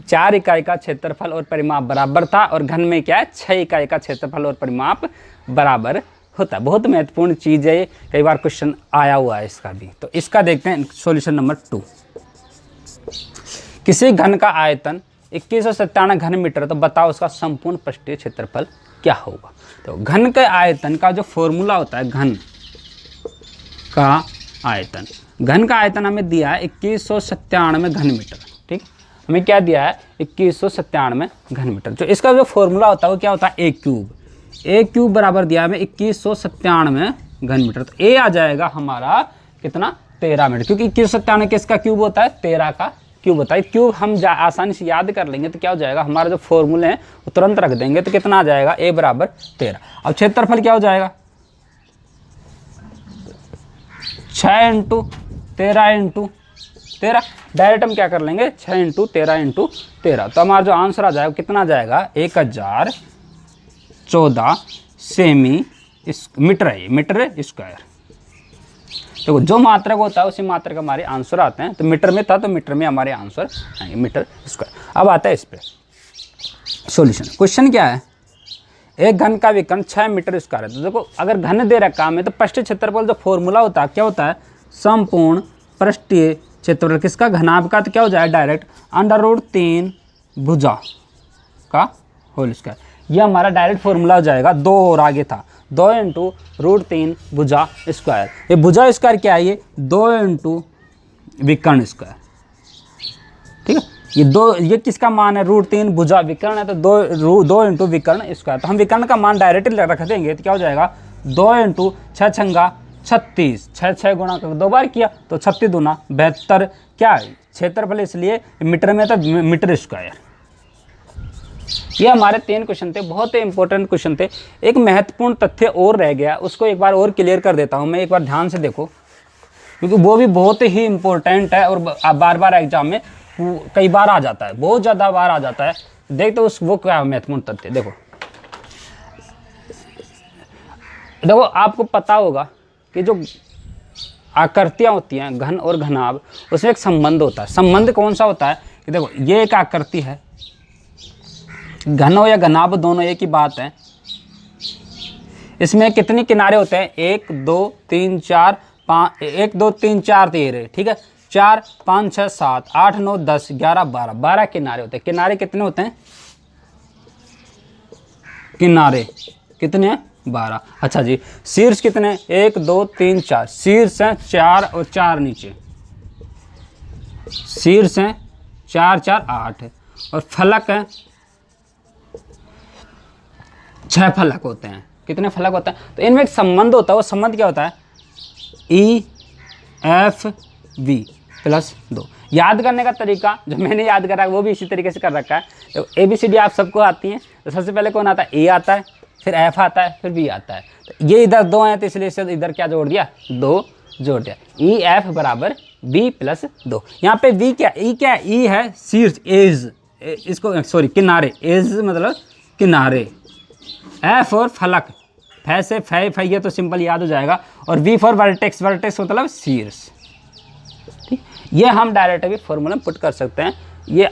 4 इकाई का क्षेत्रफल और परिमाप बराबर था, और घन में क्या है, 6 इकाई का क्षेत्रफल और परिमाप बराबर होता है। बहुत महत्वपूर्ण चीज़ है, कई बार क्वेश्चन आया हुआ है इसका भी। तो इसका देखते हैं सॉल्यूशन नंबर 2। किसी घन का आयतन 2197 घन मीटर, तो बताओ उसका संपूर्ण पृष्ठीय क्षेत्रफल क्या होगा। तो घन के आयतन का जो फॉर्मूला होता है, घन का आयतन हमें दिया है 2197 घन मीटर। ठीक, हमें क्या दिया है, 2197 घन मीटर। जो इसका जो फॉर्मूला होता है वो क्या होता है, ए क्यूब बराबर दिया है हमें 2197 घन मीटर। तो ए आ जाएगा हमारा कितना, 13 मीटर, क्योंकि 2197 किसका क्यूब होता है, 13 का क्यूब होता है। क्यूब हम आसानी से याद कर लेंगे, तो क्या हो जाएगा, हमारा जो फॉर्मूले हैं वो तुरंत रख देंगे, तो कितना आ जाएगा, ए बराबर 13। अब क्षेत्रफल क्या हो जाएगा, 6 इंटू 13 इंटू 13, डायरेक्ट हम क्या कर लेंगे 6 इंटू 13 इंटू 13। तो हमारा जो आंसर आ जाएगा कितना जाएगा 1014 सेमी मीटर है, मीटर स्क्वायर। देखो जो मात्रक होता है उसी मात्रक का हमारे आंसर आते हैं। तो मीटर में था तो मीटर में हमारे आंसर आएंगे मीटर स्क्वायर। अब आता है इस पे सॉल्यूशन। क्वेश्चन क्या है, एक घन का विकर्ण 6 मीटर स्क्वायर है। तो देखो अगर घन दे रखा है तो पृष्ठीय क्षेत्रफल जो फॉर्मूला होता है क्या होता है, संपूर्ण पृष्ठीय क्षेत्रफल किसका, घनाभ का। तो क्या हो जाएगा डायरेक्ट √3 भुजा का होल स्क्वायर। यह हमारा डायरेक्ट फॉर्मूला हो जाएगा। 2 और आगे था 2 इंटू √3 भुजा स्क्वायर। ये भुजा स्क्वायर क्या है, ये 2 इंटू विकर्ण स्क्वायर। ठीक है, ये किसका मान है, √3 भुजा विकर्ण है तो 2 इंटू विकर्ण स्क्वायर। तो हम विकर्ण का मान डायरेक्ट रख देंगे तो क्या हो जाएगा 2 इंटू 6 छंगा 36, 6 गुणा कर 2 बार किया तो 36 दूना 72 क्या है क्षेत्रफल, इसलिए मीटर में तो मीटर स्क्वायर। ये हमारे 3 क्वेश्चन थे, बहुत ही इंपॉर्टेंट क्वेश्चन थे। एक महत्वपूर्ण तथ्य और रह गया, उसको एक बार और क्लियर कर देता हूँ मैं, एक बार ध्यान से देखो क्योंकि वो भी बहुत ही इंपॉर्टेंट है और बार बार एग्जाम में कई बार आ जाता है, बहुत ज़्यादा बार आ जाता है। देखते उस वो क्या महत्वपूर्ण तथ्य। देखो आपको पता होगा कि जो आकृतियाँ होती हैं घन और घनाभ, उसमें एक संबंध होता है। संबंध कौन सा होता है कि देखो ये एक आकृति है, घन हो या घनाभ दोनों एक ही बात है। इसमें कितने किनारे होते हैं, 1 2 3 4 5, 1 2 3 4 13, ठीक है, 4 5 6 7 8 9 10 11 12, 12 किनारे होते हैं। किनारे कितने होते हैं, किनारे कितने हैं 12। अच्छा जी, शीर्ष कितने, 1 2 3 4, शीर्ष हैं 4 और 4 नीचे, शीर्ष हैं 4 4 8 और फलक हैं 6 फलक होते हैं। कितने फलक होते हैं, तो इनमें एक संबंध होता है। वो संबंध क्या होता है, EFV +2। याद करने का तरीका जो मैंने याद करा है वो भी इसी तरीके से कर रखा है। तो ABCD आप सबको आती है, तो सबसे पहले कौन आता है, A आता है, फिर F आता है, फिर B आता है। तो ये इधर 2 हैं तो इसलिए इसे इधर क्या जोड़ दिया, 2 जोड़ दिया। EF = B + 2। यहाँ पे V क्या, E क्या है, E है शीर्ष, एज, इसको सॉरी किनारे, एज मतलब किनारे। F और फलक, फै से फै ये तो सिंपल याद हो जाएगा। और V फॉर वर्टेक्स, वर्टेक्स मतलब शीर्ष। ठीक, ये हम डायरेक्ट अभी फॉर्मूला पुट कर सकते हैं। ये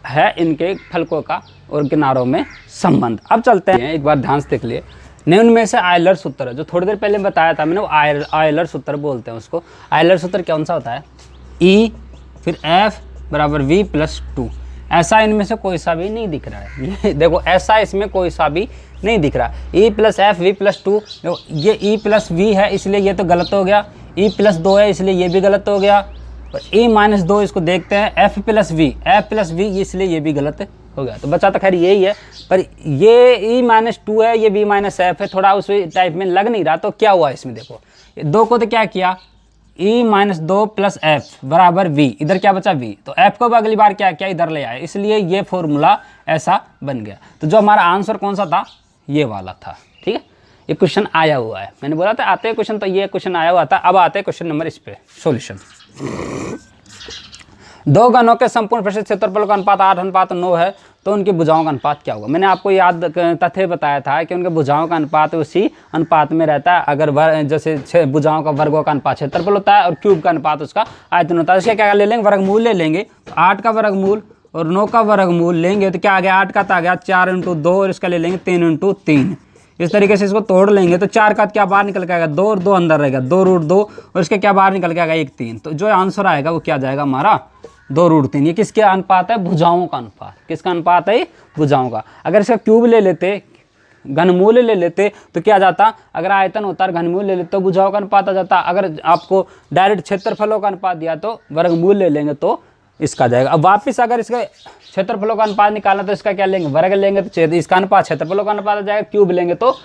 है इनके फलकों का और किनारों में संबंध। अब चलते हैं, एक बार ध्यान से देख लिए। निम्न में से आयलर सूत्र है, जो थोड़ी देर पहले बताया था मैंने, वो आयलर सूत्र बोलते हैं उसको। आयलर सूत्र कौन सा होता है, E फिर F = V + 2। ऐसा इनमें से कोई सा भी नहीं दिख रहा है। ये देखो ऐसा इसमें कोई सा भी नहीं दिख रहा। E + F V + 2, देखो ये E + V है इसलिए ये तो गलत हो गया, E + 2 है इसलिए ये भी गलत हो गया, और E - 2 इसको देखते हैं, F + V, F + V इसलिए ये भी गलत हो गया। तो बचा तो खैर यही है, पर ये E - 2 है, ये V - F है, थोड़ा उस टाइप में लग नहीं रहा। तो क्या हुआ इसमें, देखो 2 को तो क्या किया, E - 2 + F = V, इधर क्या बचा V, तो F को भी अगली बार क्या किया, इधर ले आए, इसलिए ये फॉर्मूला ऐसा बन गया। तो जो हमारा आंसर कौन सा था, ये वाला था। ठीक है, ये क्वेश्चन आया हुआ है, मैंने बोला था आते हैं क्वेश्चन, तो ये क्वेश्चन आया हुआ था। अब आते हैं क्वेश्चन नंबर इस पे सॉल्यूशन। 2 घनों के संपूर्ण पृष्ठीय क्षेत्रफल का अनुपात 8:9 है, तो उनकी भुजाओं का अनुपात क्या होगा। मैंने आपको याद तथ्य बताया था कि उनके भुजाओं का अनुपात उसी अनुपात में रहता है। अगर जैसे भुजाओं का वर्गों का अनुपात क्षेत्रफल होता है और क्यूब का अनुपात उसका आयतन होता है। इसका क्या ले लेंगे, वर्गमूल ले लेंगे। तो 8 का वर्गमूल और 9 का वर्गमूल लेंगे तो क्या आ गया, 8 का तो आ गया 4 × 2 और इसका ले लेंगे 3 × 3। इस तरीके से इसको तोड़ लेंगे तो 4 का क्या बाहर निकल के आएगा, 2 और 2 अंदर रहेगा, 2√2 और इसके क्या बाहर निकल के आएगा 1 3। तो जो आंसर आएगा वो क्या जाएगा हमारा 2√3। ये किसके अनुपात है, भुजाओं का अनुपात। किसका अनुपात है, भुजाओं का। अगर इसका क्यूब ले लेते, घनमूल ले लेते तो क्या जाता, अगर आयतन होता है घनमूल ले लेते तो भुजाओं का अनुपात आ जाता। अगर आपको डायरेक्ट क्षेत्रफलों का अनुपात दिया तो वर्गमूल ले लेंगे तो इसका जाएगा। अब वापस अगर इसका क्षेत्रफलों का अनुपात निकालना तो इसका क्या लेंगे, वर्ग लेंगे तो इसका अनुपात क्षेत्रफलों का अनुपात आ जाएगा। क्यूब लेंगे तो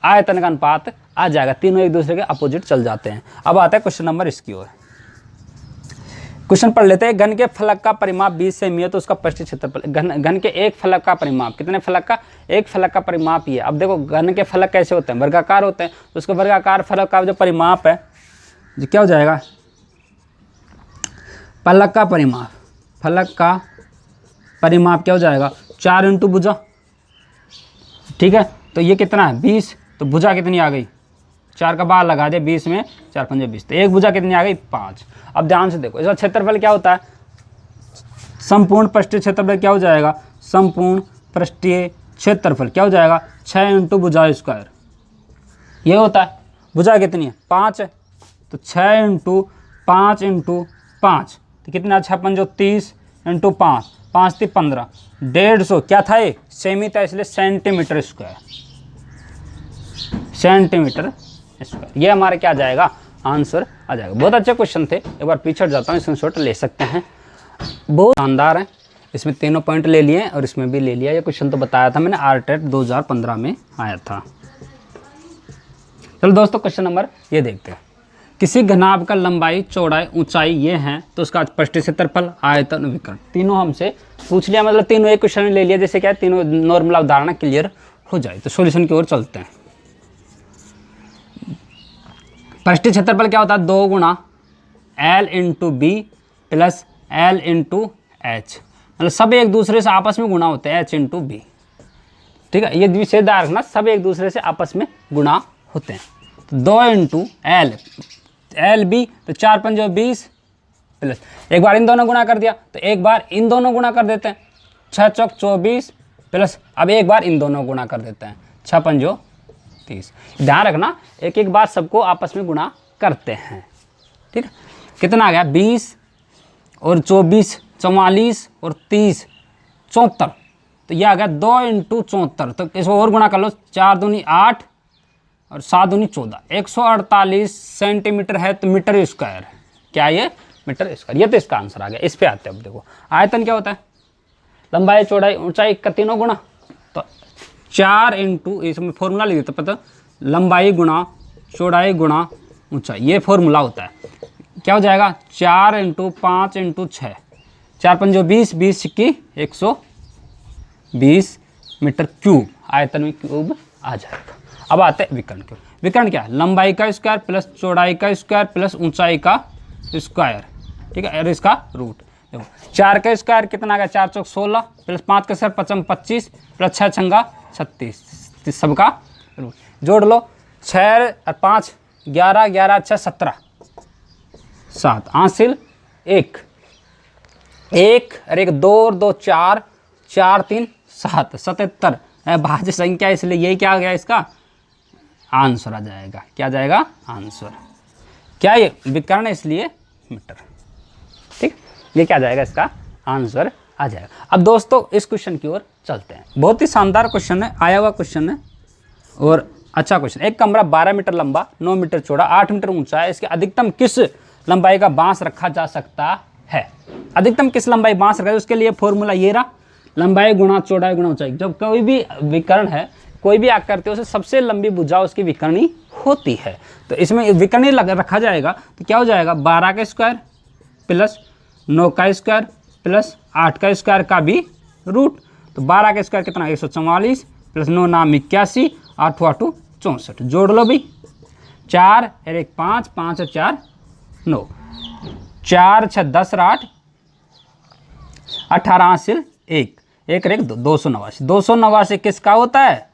आयतन का अनुपात आ जाएगा। तीनों एक दूसरे के अपोजिट चल जाते हैं। अब आता है क्वेश्चन नंबर इसकी ओर। क्वेश्चन पढ़ लेते हैं। घन के फलक का परिमाप 20 सेमी है तो उसका पृष्ठीय क्षेत्रफल। घन के एक फलक का परिमाप, कितने फलक का, एक फलक का परिमाप ये। अब देखो घन के फलक कैसे होते हैं, वर्गाकार होते हैं। तो उसका वर्गाकार फलक का जो परिमाप है जो क्या हो जाएगा, फलक का परिमाप, फलक का परिमाप क्या हो जाएगा 4 इंटू भुजा, ठीक है। तो ये कितना है 20, तो भुजा कितनी आ गई, 4 का बार लगा दे 20 में 4 पंजे 20, तो एक भुजा कितनी आ गई 5। अब ध्यान से देखो इसका क्षेत्रफल क्या होता है, संपूर्ण पृष्ठीय क्षेत्रफल क्या हो जाएगा, संपूर्ण पृष्ठीय क्षेत्रफल क्या हो जाएगा 6 इंटू भुजा स्क्वायर, ये होता है। भुजा कितनी है 5 है, तो 6 इंटू 5 इंटू 5, तो कितना 6 पंजो 30 इंटू 5, 5 3 15, 150 क्या था ये सेमी था इसलिए सेंटीमीटर स्क्वायर, सेंटीमीटर स्क्वायर। ये हमारे क्या आ जाएगा आंसर आ जाएगा। बहुत अच्छे क्वेश्चन थे, एक बार पीछे जाता हूँ, स्क्रीनशॉट ले सकते हैं, बहुत शानदार है। इसमें तीनों पॉइंट ले लिए और इसमें भी ले लिया। ये क्वेश्चन तो बताया था मैंने, आरटेट 2015 में आया था। चलो दोस्तों क्वेश्चन नंबर ये देखते हैं। किसी घनाभ का लंबाई चौड़ाई ऊंचाई ये हैं, तो उसका पृष्ठीय क्षेत्रफल आयतन विकर्ण तीनों हमसे पूछ लिया, मतलब तीनों एक क्वेश्चन ले लिया, जैसे क्या है तीनों नॉर्मल अवधारणा क्लियर हो जाए। तो सॉल्यूशन की ओर चलते हैं। पृष्ठीय क्षेत्रफल क्या होता है 2 गुणा L into b plus L into h, मतलब सब एक दूसरे से आपस में गुणा होते हैं H इंटू बी, ठीक है। ये विशेष ध्यान रखना, सब एक दूसरे से आपस में गुणा होते हैं। तो 2 इंटू एल बी, तो 4 पंजो 20 प्लस एक बार इन दोनों गुणा कर दिया, तो एक बार इन दोनों गुणा कर देते हैं, 6 चौक 24 प्लस अब एक बार इन दोनों गुणा कर देते हैं, 6 पंजो 30। ध्यान रखना एक एक बार सबको आपस में गुणा करते हैं, ठीक है। कितना आ गया 20 और 24 44 और 30 74, तो यह आ गया 2 इंटू 74, तो इसको और गुणा कर लो, 4 दूनी 8 और 7 दूनी 14, 148 सेंटीमीटर है, तो मीटर स्क्वायर है, क्या ये मीटर स्क्वायर। ये तो इसका आंसर आ गया। इस पे आते हैं। अब देखो आयतन क्या होता है, लंबाई चौड़ाई ऊंचाई का तीनों गुणा, तो 4 इंटू, इसमें फॉर्मूला लिख देते पता, लंबाई गुणा चौड़ाई गुणा ऊंचाई, ये फॉर्मूला होता है। क्या हो जाएगा 4 इंटू 5 इंटू 6, 4 पंजो 20, 20 की 120 मीटर क्यूब, आयतन में क्यूब आ जाएगा। अब आते हैं विकर्ण के। विकर्ण क्या है, लंबाई का स्क्वायर प्लस चौड़ाई का स्क्वायर प्लस ऊंचाई का स्क्वायर, ठीक है, और इसका रूट। देखो 4 का स्क्वायर कितना आ गया 4 चौक 16 प्लस 5 का स्क्वायर 55 25 प्लस 6 छंगा 36, सबका रूट जोड़ लो, 6 और 5 11 11 6 17 7, हासिल 1 और 1 2 और 2 4 4 3 7 77 भाज्य संख्या, इसलिए यही क्या आ गया इसका आंसर आ जाएगा। क्या जाएगा आंसर, क्या ये विकर्ण इसलिए मीटर, ठीक, ये क्या जाएगा इसका आंसर आ जाएगा। अब दोस्तों इस क्वेश्चन की ओर चलते हैं। बहुत ही शानदार क्वेश्चन है, आया हुआ क्वेश्चन है और अच्छा क्वेश्चन। एक कमरा 12 मीटर लंबा 9 मीटर चौड़ा 8 मीटर ऊंचा है, इसके अधिकतम किस लंबाई का बांस रखा जा सकता है। अधिकतम किस लंबाई बांस रखा है, उसके लिए फॉर्मूला ये रहा, लंबाई गुणा चौड़ाई गुणा ऊंचाई। जब कोई भी विकर्ण है, कोई भी आकृति है, उसे सबसे लंबी भुजा उसकी विकर्णी होती है, तो इसमें विकर्णी रखा जाएगा, तो क्या हो जाएगा 12 का स्क्वायर प्लस 9 का स्क्वायर प्लस 8 का स्क्वायर का भी रूट। तो 12 का स्क्वायर कितना 144 प्लस 9 नाम 81 8 8 64, जोड़ लो भाई, 4 और 1 5 5 और 4 9, 4 6 10 और 8 18 हासिल 1 1 और 1 2, 289। 289 किसका होता है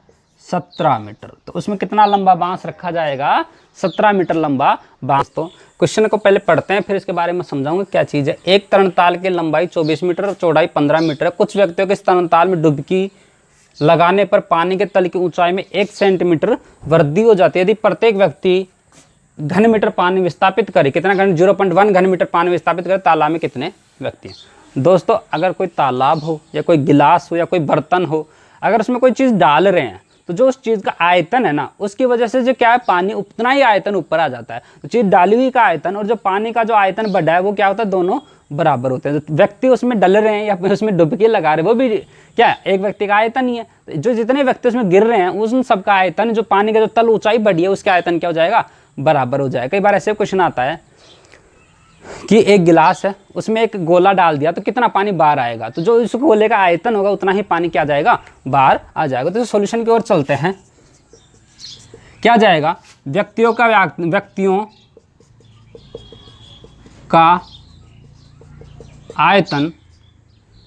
17 मीटर, तो उसमें कितना लंबा बांस रखा जाएगा 17 मीटर लंबा बांस। तो क्वेश्चन को पहले पढ़ते हैं, फिर इसके बारे में समझाऊंगा क्या चीज़ है। एक तरणताल की लंबाई 24 मीटर और चौड़ाई 15 मीटर है। कुछ व्यक्तियों के इस तरणताल में डुबकी लगाने पर पानी के तल की ऊंचाई में 1 सेंटीमीटर वृद्धि हो जाती है। यदि प्रत्येक व्यक्ति घन मीटर पानी विस्थापित करे, कितना घन 0.1 घन मीटर पानी विस्थापित करे, तालाब में कितने व्यक्ति हैं। दोस्तों अगर कोई तालाब हो या कोई गिलास हो या कोई बर्तन हो, अगर उसमें कोई चीज़ डाल रहे हैं, तो जो उस चीज़ का आयतन है ना, उसकी वजह से जो क्या है पानी उतना ही आयतन ऊपर आ जाता है। तो चीज़ डाली हुई का आयतन और जो पानी का जो आयतन बढ़ा है वो क्या होता है, दोनों बराबर होते हैं। तो व्यक्ति उसमें डल रहे हैं या फिर उसमें डुबकी लगा रहे हैं, वो भी क्या है एक व्यक्ति का आयतन ही है। जो जितने व्यक्ति उसमें गिर रहे हैं उन सबका आयतन, जो पानी का जो तल ऊंचाई बढ़ी है उसके आयतन क्या हो जाएगा, बराबर हो जाएगा। कई बार ऐसे क्वेश्चन आता है कि एक गिलास है, उसमें एक गोला डाल दिया तो कितना पानी बाहर आएगा, तो जो इस गोले का आयतन होगा उतना ही पानी क्या जाएगा, बाहर आ जाएगा। तो सॉल्यूशन की ओर चलते हैं। क्या जाएगा, व्यक्तियों का आयतन,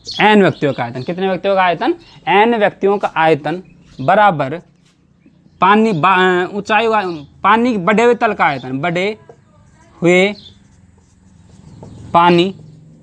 n व्यक्तियों का आयतन, कितने व्यक्तियों का आयतन, n व्यक्तियों का आयतन बराबर पानी ऊंचाई, पानी बढ़े हुए तल का आयतन, बढ़े हुए पानी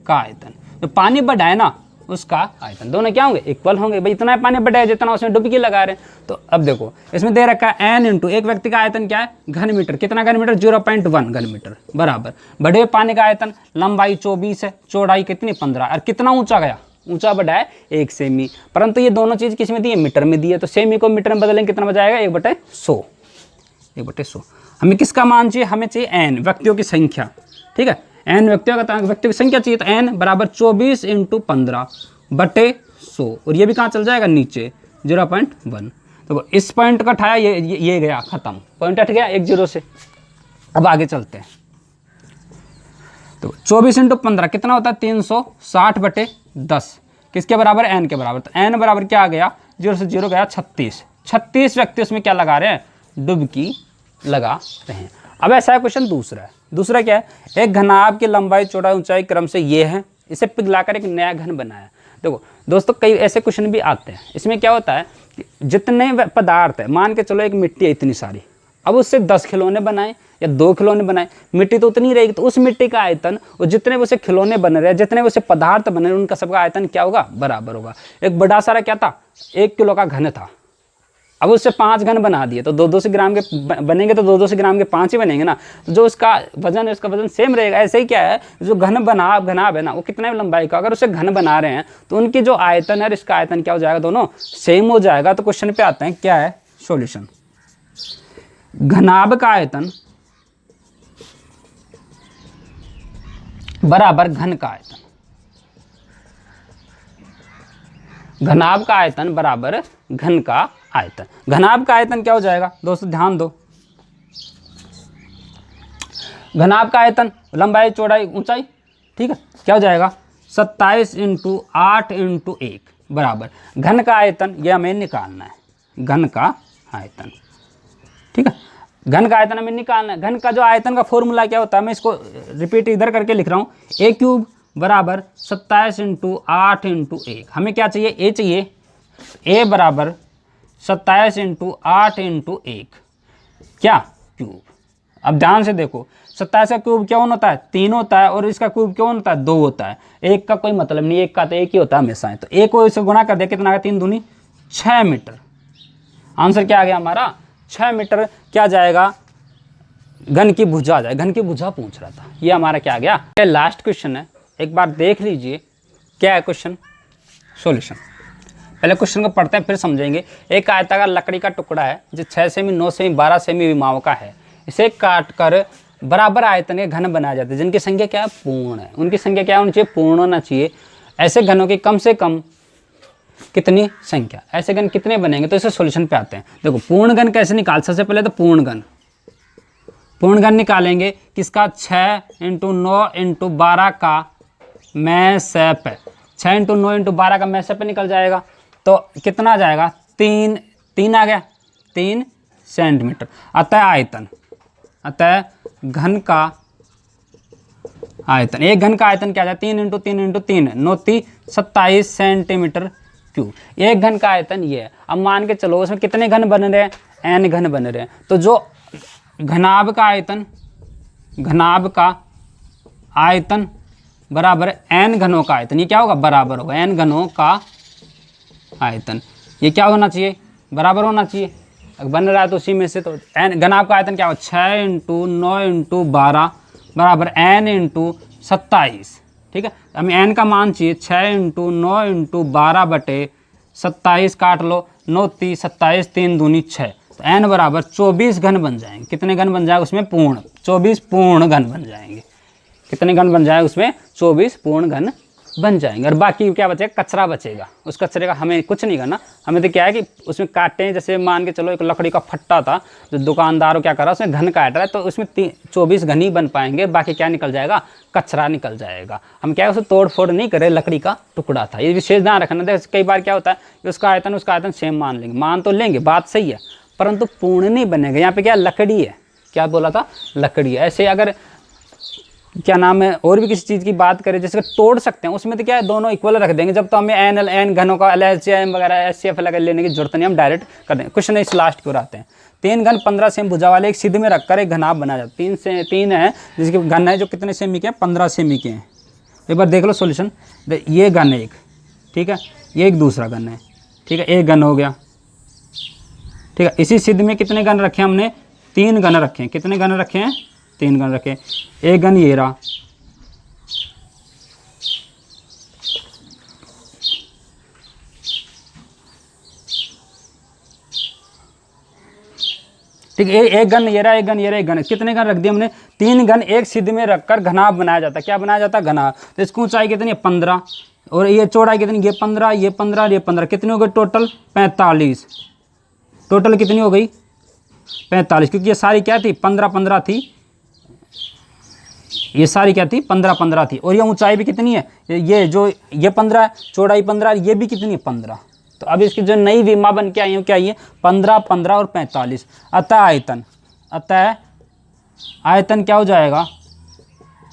का आयतन। तो पानी बढ़ा है ना उसका आयतन, दोनों क्या होंगे, इक्वल होंगे। भाई इतना पानी बढ़ा है जितना उसमें डुबकी लगा रहे हैं। तो अब देखो इसमें दे रखा है n इंटू एक व्यक्ति का आयतन क्या है, घन मीटर, कितना घन मीटर, 0.1 घन मीटर बराबर बढ़े हुए पानी का आयतन, लंबाई 24 है, चौड़ाई कितनी 15, और कितना ऊंचा गया, ऊंचा बढ़ा है 1 सेमी। परंतु ये दोनों चीज किस में दी है, मीटर में दी है। तो सेमी को मीटर में बदलेंगे कितना बजाएगा, 1/100, 1/100। हमें किसका मान चाहिए, हमें चाहिए n व्यक्तियों की संख्या, ठीक है, n व्यक्तियों की संख्या चाहिए। तो n बराबर 24 × 15/100, और ये भी कहाँ चल जाएगा, नीचे 0.1। तो इस पॉइंट का उठाया, ये गया खत्म, पॉइंट हट गया 1 0 से। अब आगे चलते हैं। तो 24 × 15 कितना होता है, 360/10, किसके बराबर, n के बराबर। तो n बराबर क्या आ गया, 0 से 0 गया 36, 36 व्यक्ति उसमें क्या लगा रहे हैं, डुबकी लगा रहे हैं। अब ऐसा है क्वेश्चन दूसरा है, दूसरा क्या है, एक घनाभ की लंबाई चौड़ाई ऊंचाई क्रम से ये है, इसे पिघलाकर एक नया घन बनाया। देखो दोस्तों कई ऐसे क्वेश्चन भी आते हैं, इसमें क्या होता है कि जितने पदार्थ है, मान के चलो एक मिट्टी है इतनी सारी, अब उससे 10 खिलौने बनाए या 2 खिलौने बनाए, मिट्टी तो उतनी रहेगी, तो उस मिट्टी का आयतन और जितने भी उसे खिलौने बन रहे हैं, जितने भी उसे पदार्थ बन रहे हैं, उनका सबका आयतन क्या होगा, बराबर होगा। एक बड़ा सारा क्या था, 1 किलो का घन था, अब उससे 5 घन बना दिए, तो 2-200 ग्राम के बनेंगे, तो 2-200 ग्राम के 5 ही बनेंगे ना। तो जो उसका वजन है, उसका वजन सेम रहेगा। ऐसे ही क्या है, जो घनाभ है ना, वो कितने लंबाई का, अगर उसे घन बना रहे हैं तो उनकी जो आयतन है, इसका आयतन क्या हो जाएगा, दोनों सेम हो जाएगा। तो क्वेश्चन पे आते हैं, क्या है सॉल्यूशन। घनाभ का आयतन बराबर घन का आयतन, घनाभ का आयतन बराबर घन का आयतन। घनाभ का आयतन क्या हो जाएगा दोस्तों, ध्यान दो, घनाभ का आयतन लंबाई चौड़ाई ऊंचाई, ठीक है, क्या हो जाएगा 27 × 8 × 1 बराबर घन का आयतन, ये हमें निकालना है, घन का आयतन, ठीक है, घन का आयतन हमें निकालना है। घन का जो आयतन का फॉर्मूला क्या होता है, मैं इसको रिपीट इधर करके लिख रहा हूँ, a³ बराबर 27 × 8 × 1। हमें क्या चाहिए, a चाहिए, a बराबर 27 × 8 × 1 क्या क्यूब। अब ध्यान से देखो, 27 का क्यूब क्या होता है, 3 होता है, और इसका क्यूब क्या होता है, 2 होता है। एक का कोई मतलब नहीं, एक का तो एक ही होता है हमेशा। तो एक को इसे गुना कर दिया, कितना आ गया, 3 दूनी 6 मीटर। आंसर क्या आ गया हमारा, 6 मीटर क्या जाएगा, घन की भुजा आ जाए। घन की भुजा पूछ रहा था, ये हमारा क्या आ गया। ये लास्ट क्वेश्चन है, एक बार देख लीजिए क्या है क्वेश्चन, सॉल्यूशन। पहले क्वेश्चन को पढ़ते हैं फिर समझेंगे। एक आयताकार लकड़ी का टुकड़ा है जो 6 सेमी, 9 सेमी, 12 सेमी विमाओं का है। इसे काटकर बराबर आयतन के घन बनाए जाते हैं जिनकी संख्या क्या है, पूर्ण है। उनकी संख्या क्या होनी चाहिए, पूर्ण होना चाहिए। ऐसे घनों की कम से कम कितनी संख्या, ऐसे घन कितने बनेंगे। तो इसे सॉल्यूशन पे आते हैं। देखो पूर्ण घन कैसे निकाल, सबसे पहले तो पूर्ण घन निकालेंगे किसका, 6 × 9 × 12 का मैसेप है। 6 × 9 × 12 का मैसेप निकल जाएगा, तो कितना आ जाएगा, 3 आ गया, 3 सेंटीमीटर। अतः आयतन, अतः घन का आयतन, एक घन का आयतन क्या है, 3 × 3 × 3 9 × 27 सेंटीमीटर क्यूब। एक घन का आयतन ये है। अब मान के चलो उसमें कितने घन बन रहे हैं, n घन बन रहे हैं। तो जो घनाभ का आयतन बराबर n घनों का आयतन, ये क्या होगा, बराबर होगा n घनों का आयतन। ये क्या होना चाहिए, बराबर होना चाहिए। बन रहा है तो उसी में से, तो n घनाभ का आयतन क्या होगा, 6 × 9 × 12 बराबर n × 27, ठीक है। हमें n का मान चाहिए, 6 × 9 × 12/27, काट लो, 9 × 27, 3 दूनी 6, तो n बराबर 24 घन बन जाएंगे। कितने घन बन जाएगा उसमें, पूर्ण, 24 पूर्ण घन बन जाएंगे। कितने घन बन जाएगा उसमें, 24 पूर्ण घन बन जाएंगे। और बाकी क्या बचेगा, कचरा बचेगा। उस कचरे का हमें कुछ नहीं करना, हमें तो क्या है कि उसमें काटें, जैसे मान के चलो एक लकड़ी का फट्टा था जो दुकानदारों क्या कर रहा है, उसमें घन काट रहा है, तो उसमें 24 घन ही बन पाएंगे। बाकी क्या निकल जाएगा, कचरा निकल जाएगा। हम क्या है, उसे तोड़ फोड़ नहीं करे, लकड़ी का टुकड़ा था। ये विशेष ध्यान रखना। देखो कई बार क्या होता है कि उसका आयतन सेम मान लेंगे, मान तो लेंगे, बात सही है, परंतु पूर्ण नहीं बनेगा। यहाँ पे क्या लकड़ी है, क्या बोला था, लकड़ी है। ऐसे अगर क्या नाम है, और भी किसी चीज़ की बात करें जैसे तोड़ सकते हैं, उसमें तो क्या है दोनों इक्वल रख देंगे, जब तो हमें एन घनों का LHM वगैरह SCF लगा लेने की जरूरत नहीं, हम डायरेक्ट कर देंगे। क्वेश्चन इस लास्ट की ओर आते हैं। 3 घन 15 सेमी भुजा वाले एक सिद्ध में रखकर एक घनाभ बना जाता है। 3 है जिसके घन है जो कितने सेमी के हैं, 15 सेमी के हैं। एक बार देख लो सॉल्यूशन, ये घन है एक, ठीक है, ये एक दूसरा घन है, ठीक है, एक घन हो गया, ठीक है। इसी सिद्ध में कितने घन रखे हैं हमने, 3 घन रखे हैं। कितने घन रखे हैं, 3 घन रखे। एक घन ये रहा, ठीक है, एक घन ये रहा, एक घन ये रहा, एक घन। कितने घन रख दिए हमने, 3 घन एक सिद्ध में रखकर घनाभ बनाया जाता है। क्या बनाया जाता है, घनाभ। तो इसकी ऊंचाई कितनी है, 15, और ये चौड़ाई कितनी, ये 15, ये 15, ये 15, कितने हो गए टोटल, 45। टोटल कितनी हो गई, 45, क्योंकि ये सारी क्या थी, 15-15 थी, ये सारी क्या थी, 15-15 थी। और ये ऊंचाई भी कितनी है, ये जो ये 15 है, चौड़ाई 15, ये भी कितनी है, 15। तो अब इसकी जो नई विमा बन के आई है क्या, ये 15, 15 और 45। अतः आयतन क्या हो जाएगा,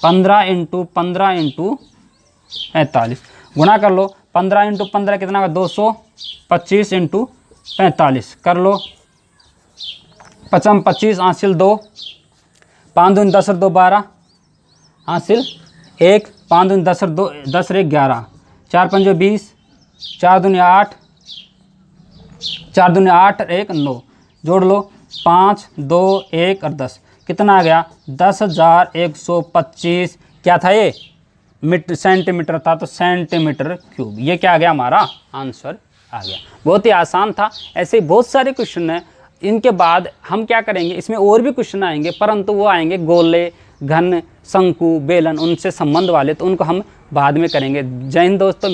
15 × 15 × 45। गुणा कर लो, 15 × 15 कितना होगा, 225 × 45 कर लो। 55 25 हासिल 2, 5 दूनी 10 और 2 12 हासिल 1, 5 दूनी 10 और 2 10 और 1 11, 4 5 20, 4 दूनी 8, 4 दूनी 8 और 1 9, जोड़ लो 5 2 1 और 10, कितना आ गया, 10,125। क्या था ये, सेंटीमीटर था, तो सेंटीमीटर क्यूब। ये क्या आ गया, हमारा आंसर आ गया। बहुत ही आसान था। ऐसे ही बहुत सारे क्वेश्चन हैं। इनके बाद हम क्या करेंगे, इसमें और भी क्वेश्चन आएंगे, परंतु वो आएंगे गोले, घन, शंकु, बेलन, उनसे संबंध वाले, तो उनको हम बाद में करेंगे। जय हिंद दोस्तों।